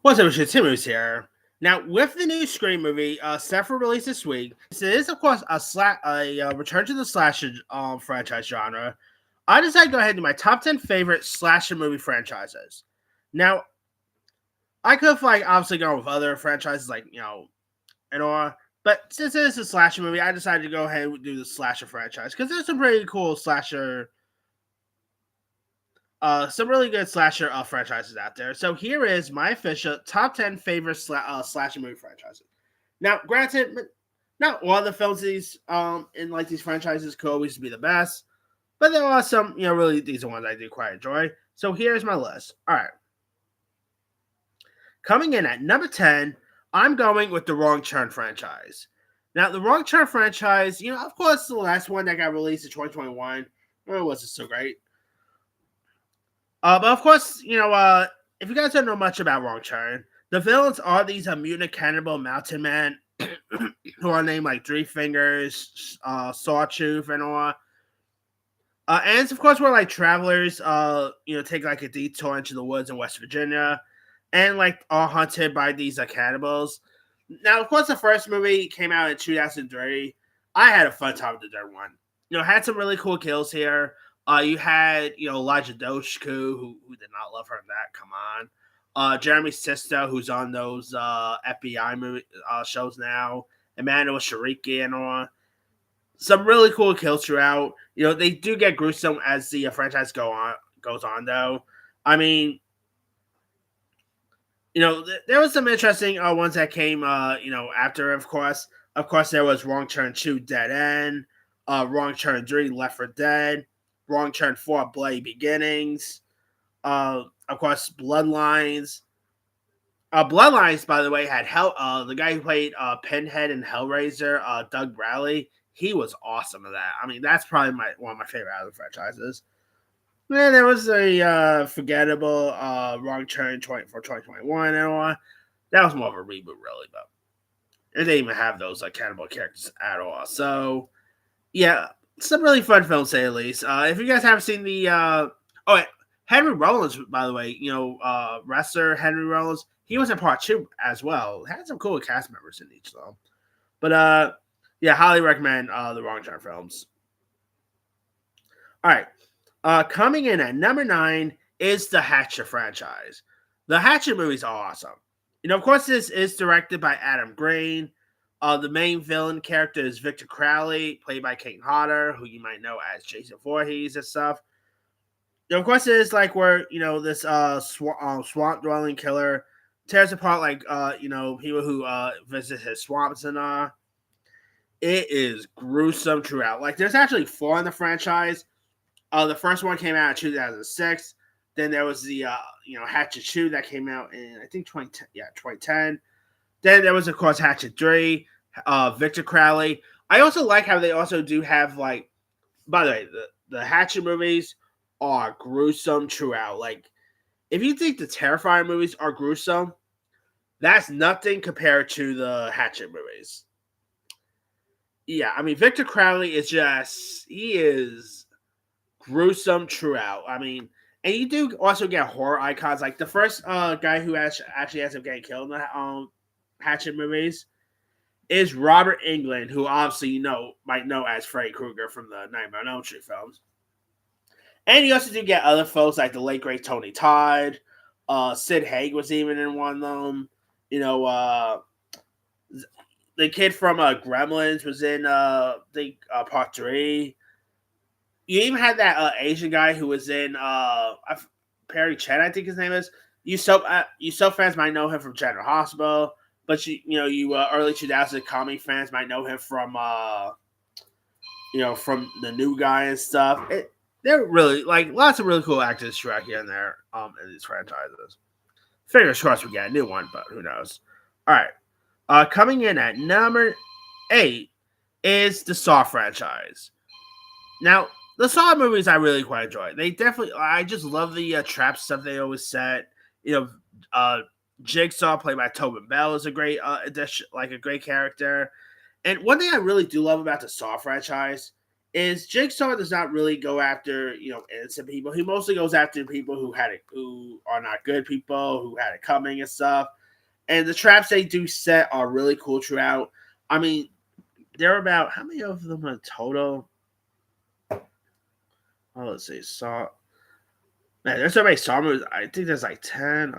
What's up, shit? Timmons here. Now, with the new Scream movie, set for release this week, this is of course a return to the slasher franchise genre. I decided to go ahead and do my top 10 favorite slasher movie franchises. Now, I could have obviously gone with other franchises and all, but since it is a slasher movie, I decided to go ahead and do the slasher franchise because there's some pretty cool some really good slasher franchises out there. So here is my official top 10 favorite slasher movie franchises. Now, granted, not all the films in these franchises could always be the best, but there are some really decent ones I do quite enjoy. So here's my list. All right, coming in at number 10, I'm going with the Wrong Turn franchise. Now, the Wrong Turn franchise, of course, the last one that got released in 2021, it wasn't so great. But of course, if you guys don't know much about Wrong Turn, the villains are these mutant cannibal mountain men who are named like Three Fingers, Sawtooth, and all. And of course, we're like travelers, take like a detour into the woods in West Virginia, and like are hunted by these cannibals. Now, of course, the first movie came out in 2003. I had a fun time with the third one. Had some really cool kills here. You had, Elijah Doshku, who did not love her in that. Come on. Jeremy Sisto, who's on those FBI movie shows now. Emmanuel Shariki and all. Some really cool kills throughout. They do get gruesome as the franchise goes on, though. I mean, there was some interesting ones that came, after, of course. Of course, there was Wrong Turn 2, Dead End. Wrong Turn 3, Left 4 Dead. Wrong Turn 4, Bloody Beginnings. Of course, Bloodlines. Bloodlines, by the way, had the guy who played Pinhead in Hellraiser, Doug Bradley. He was awesome in that. I mean, that's probably one of my favorite out of the franchises. Then there was a forgettable Wrong Turn for 2021 and all. That was more of a reboot, really, but it didn't even have those cannibal characters at all. So, yeah, some really fun films, to say the least. If you guys haven't seen Henry Rollins, by the way, wrestler Henry Rollins, he was in part 2 as well. Had some cool cast members in each though. But yeah, highly recommend the Wrong Turn films. All right, coming in at number 9 is the Hatchet franchise. The Hatchet movies are awesome. Of course, this is directed by Adam Green. The main villain character is Victor Crowley, played by Kane Hodder, who you might know as Jason Voorhees and stuff. Of course, it is like where this swamp dwelling killer tears apart people who visit his swamps and it is gruesome throughout. Like, there's actually 4 in the franchise. The first one came out in 2006. Then there was the Hatchet 2 that came out in I think 2010. Then there was, of course, Hatchet 3, Victor Crowley. I also like how they also do have, by the way, the Hatchet movies are gruesome throughout. Like, if you think the Terrifier movies are gruesome, that's nothing compared to the Hatchet movies. Yeah, I mean, Victor Crowley he is gruesome throughout. I mean, and you do also get horror icons. Like, the first guy who actually ends up getting killed in the Hatchet movies is Robert Englund, who obviously might know as Freddy Krueger from the Nightmare on Elm Street films. And you also do get other folks like the late great Tony Todd. Sid Haig was even in one of them. The kid from Gremlins was in part 3. You even had that Asian guy who was in Perry Chen, I think his name is. You soap fans might know him from General Hospital, but you early 2000s comic fans might know him from from The New Guy and stuff. They're really lots of really cool actors throughout here and there in these franchises. Fingers crossed we get a new one, but who knows? All right, coming in at number 8 is the Saw franchise. Now, the Saw movies I really quite enjoy. I just love the trap stuff they always set. Jigsaw, played by Tobin Bell, is a great addition, a great character. And one thing I really do love about the Saw franchise is Jigsaw does not really go after innocent people. He mostly goes after people who are not good people, who had it coming and stuff. And the traps they do set are really cool throughout. I mean, there are about how many of them in total? Oh, let's see. Saw. Man, there's so many Saw movies. I think there's like 10.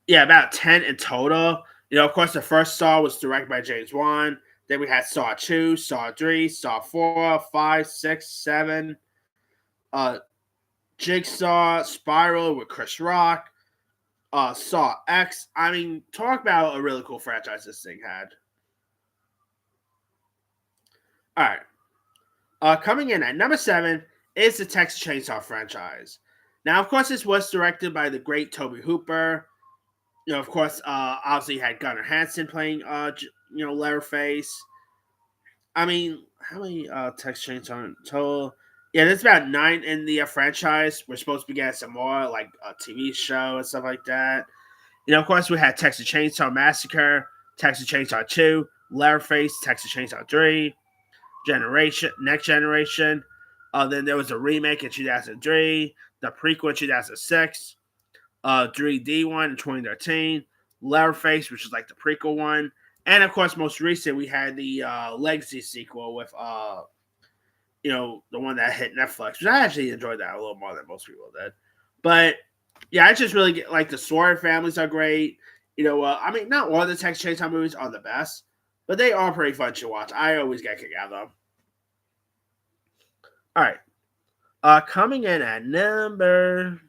Yeah, about 10 in total. Of course, the first Saw was directed by James Wan. Then we had Saw 2, Saw 3, Saw 4, 5, 6, 7. Uh, Jigsaw, Spiral with Chris Rock. Saw X. I mean, talk about a really cool franchise this thing had. All right. Coming in at number 7 is the Texas Chainsaw franchise. Now, of course, this was directed by the great Toby Hooper. Of course, obviously you had Gunnar Hansen playing, Leatherface. I mean, how many Texas Chainsaw in total? Yeah, there's about 9 in the franchise. We're supposed to be getting some more, like a TV show and stuff like that. Of course, we had Texas Chainsaw Massacre, Texas Chainsaw 2, Leatherface, Texas Chainsaw 3, Next Generation. Then there was a remake in 2003, the prequel in 2006, 3D one in 2013, Leatherface, which is like the prequel one, and of course, most recent we had the Legacy sequel with the one that hit Netflix, which I actually enjoyed that a little more than most people did. But yeah, I just really get like the Sawyer families are great. I mean, not all the Texas Chainsaw movies are the best, but they are pretty fun to watch. I always get a kick out of them. All right. Coming in at number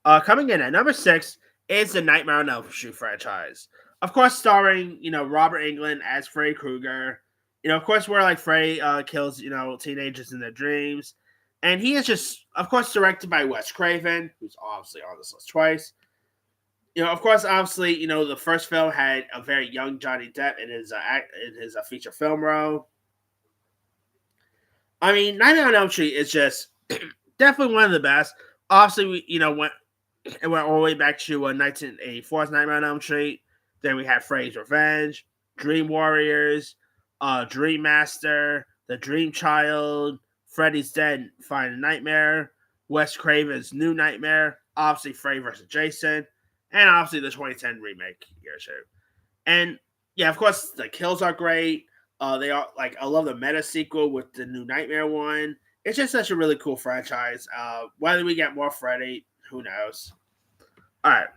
6 is the Nightmare on Elm Street franchise. Of course, starring Robert Englund as Freddy Krueger. Of course, where like Freddy kills teenagers in their dreams, and he is just, of course, directed by Wes Craven, who's obviously on this list twice. Of course, obviously, the first film had a very young Johnny Depp in his feature film role. I mean, Nightmare on Elm Street is just definitely one of the best. Obviously, it went all the way back to 1984's Nightmare on Elm Street. Then we had Freddy's Revenge, Dream Warriors, Dream Master, The Dream Child, Freddy's Dead, Final Nightmare, Wes Craven's New Nightmare, obviously Freddy vs. Jason, and obviously the 2010 remake here too. And yeah, of course, the kills are great. They are like, I love the meta sequel with the New Nightmare one. It's just such a really cool franchise. Whether we get more Freddy, who knows? All right.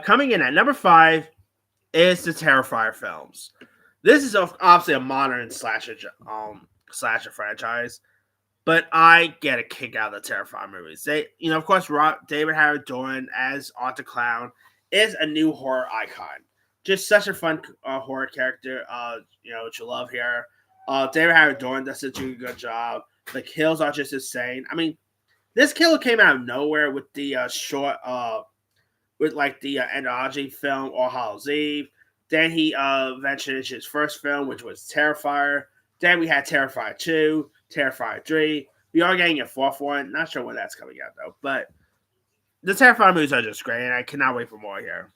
Coming in at number 5 is the Terrifier films. This is obviously a modern slasher franchise, but I get a kick out of the Terrifier movies. They, of course, David Howard Dorn as Art the Clown is a new horror icon. Just such a fun horror character, to love here. David Howard Dorn does such a good job. The kills are just insane. I mean, this killer came out of nowhere with the short, with like the anthology film All Hallows Eve. Then he ventured into his first film, which was Terrifier. Then we had Terrifier 2, Terrifier 3. We are getting a fourth one. Not sure when that's coming out, though. But the Terrifier movies are just great, and I cannot wait for more here.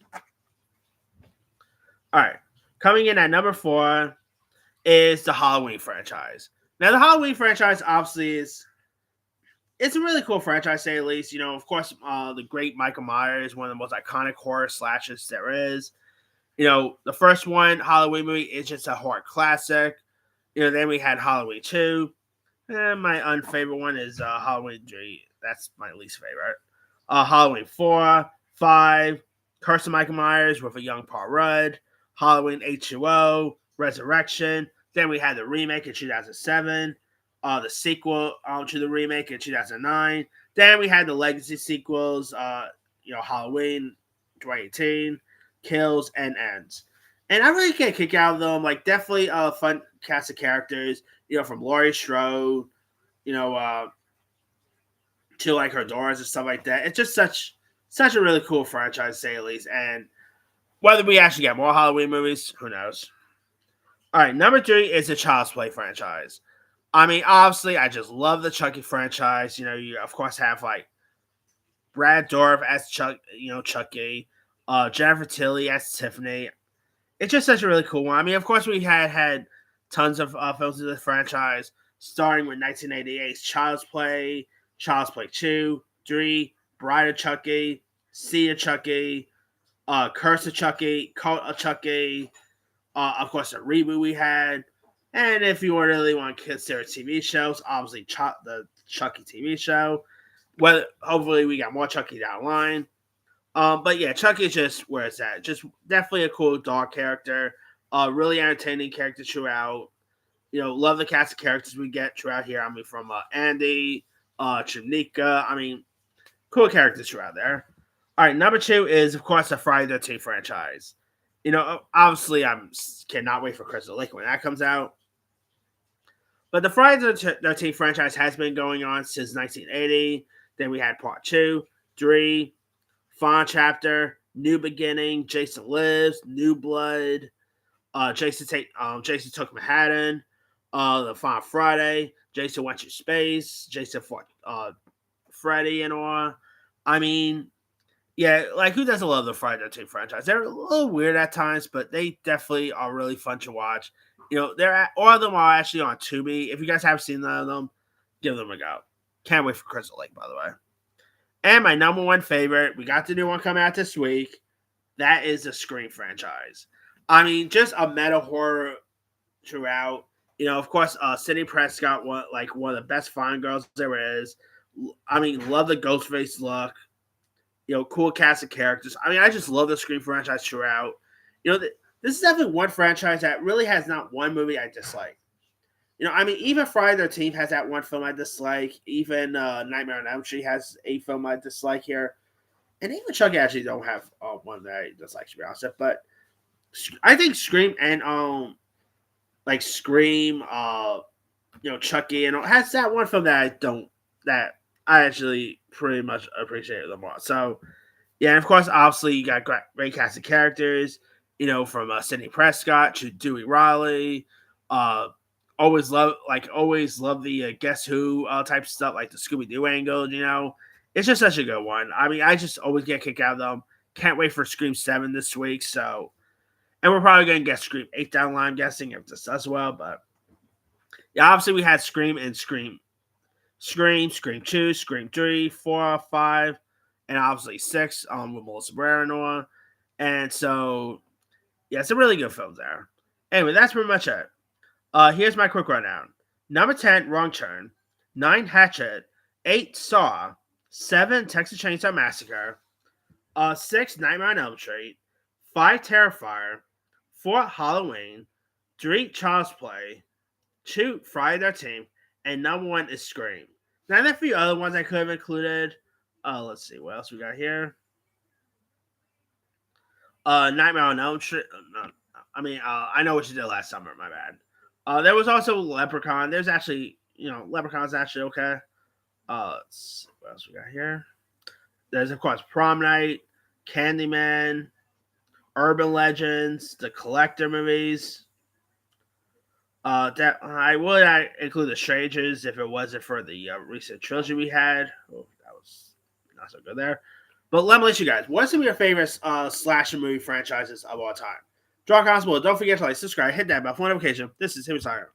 All right. Coming in at number 4 is the Halloween franchise. Now, the Halloween franchise obviously it's a really cool franchise, to say the least. Of course, the great Michael Myers, one of the most iconic horror slashers there is. The first one, Halloween movie, is just a horror classic. Then we had Halloween 2. And my unfavorite one is Halloween 3. That's my least favorite. Halloween 4, 5, Curse of Michael Myers with a young Paul Rudd, Halloween H2O, Resurrection. Then we had the remake in 2007, the sequel to the remake in 2009. Then we had the legacy sequels, Halloween 2018, Kills, and Ends. And I really get a kick out of them. Like, definitely a fun cast of characters, from Laurie Strode, to like her daughters and stuff like that. It's just such a really cool franchise, to say the least. And whether we actually get more Halloween movies, who knows? All right, number 3 is the Child's Play franchise. I mean, obviously, I just love the Chucky franchise. You of course have like Brad Dourif as Chucky, Jennifer Tilly as Tiffany. It's just such a really cool one. I mean, of course, we had tons of films in the franchise, starting with 1988's Child's Play 2, 3, Bride of Chucky, Seed of Chucky, Curse of Chucky, Cult of Chucky, of course, the reboot we had. And if you really want to consider TV shows, obviously the Chucky TV show. Well, hopefully we got more Chucky down the line. But yeah, Chucky is just where it's at. Just definitely a cool dog character. Really entertaining character throughout. Love the cast of characters we get throughout here. I mean, from Andy, Chimnika. I mean, cool characters throughout there. All right, number 2 is, of course, the Friday the 13th franchise. Obviously, I cannot wait for Crystal Lake when that comes out. But the Friday the 13th franchise has been going on since 1980. Then we had Part 2, 3, Final Chapter, New Beginning, Jason Lives, New Blood, Jason Took Manhattan, the Final Friday, Jason Went to Space, Jason fought Freddy and all. I mean, yeah, like who doesn't love the Friday the 13th franchise? They're a little weird at times, but they definitely are really fun to watch. All of them are actually on Tubi. If you guys haven't seen none of them, give them a go. Can't wait for Crystal Lake, by the way. And my number 1 favorite, we got the new one coming out this week. That is the Scream franchise. I mean, just a meta horror throughout. Of course, Sidney Prescott, one of the best fine girls there is. I mean, love the Ghostface look. Cool cast of characters. I mean, I just love the Scream franchise throughout. This is definitely one franchise that really has not one movie I dislike. I mean, even Friday the 13th has that one film I dislike. Even Nightmare on Elm Street has a film I dislike here. And even Chucky actually don't have one that I dislike, to be honest. But I think Scream and Scream, Chucky, and has that one film that I actually pretty much appreciate the most. So, yeah, and of course, obviously, you got great cast of characters, from Sidney Prescott to Dewey Riley. Always love the Guess Who type stuff, like the Scooby-Doo angle, It's just such a good one. I mean, I just always get a kick out of them. Can't wait for Scream 7 this week, so... And we're probably going to get Scream 8 down the line, I'm guessing, if this does well, but... Yeah, obviously, we had Scream and Scream 2, Scream 3, 4, 5, and obviously 6 with Melissa Barrera. And so, yeah, it's a really good film there. Anyway, that's pretty much it. Here's my quick rundown. Number 10, Wrong Turn. 9, Hatchet. 8, Saw. 7, Texas Chainsaw Massacre. 6, Nightmare on Elm Street. 5, Terrifier. 4, Halloween. 3, Child's Play. 2, Friday the 13th. And number 1 is Scream. Now, there are a few other ones I could have included. Let's see. What else we got here? Nightmare on Elm Street. I know what you did last summer. My bad. There was also Leprechaun. There's actually, Leprechaun's actually okay. Let's see. What else we got here? There's, of course, Prom Night, Candyman, Urban Legends, the Collector movies. That I would include The Strangers if it wasn't for the recent trilogy we had. Oh, that was not so good there. But let me let you guys. What's some of your favorite slasher movie franchises of all time? Draw comments below. Don't forget to like, subscribe, hit that bell for notification. This is Him Sire.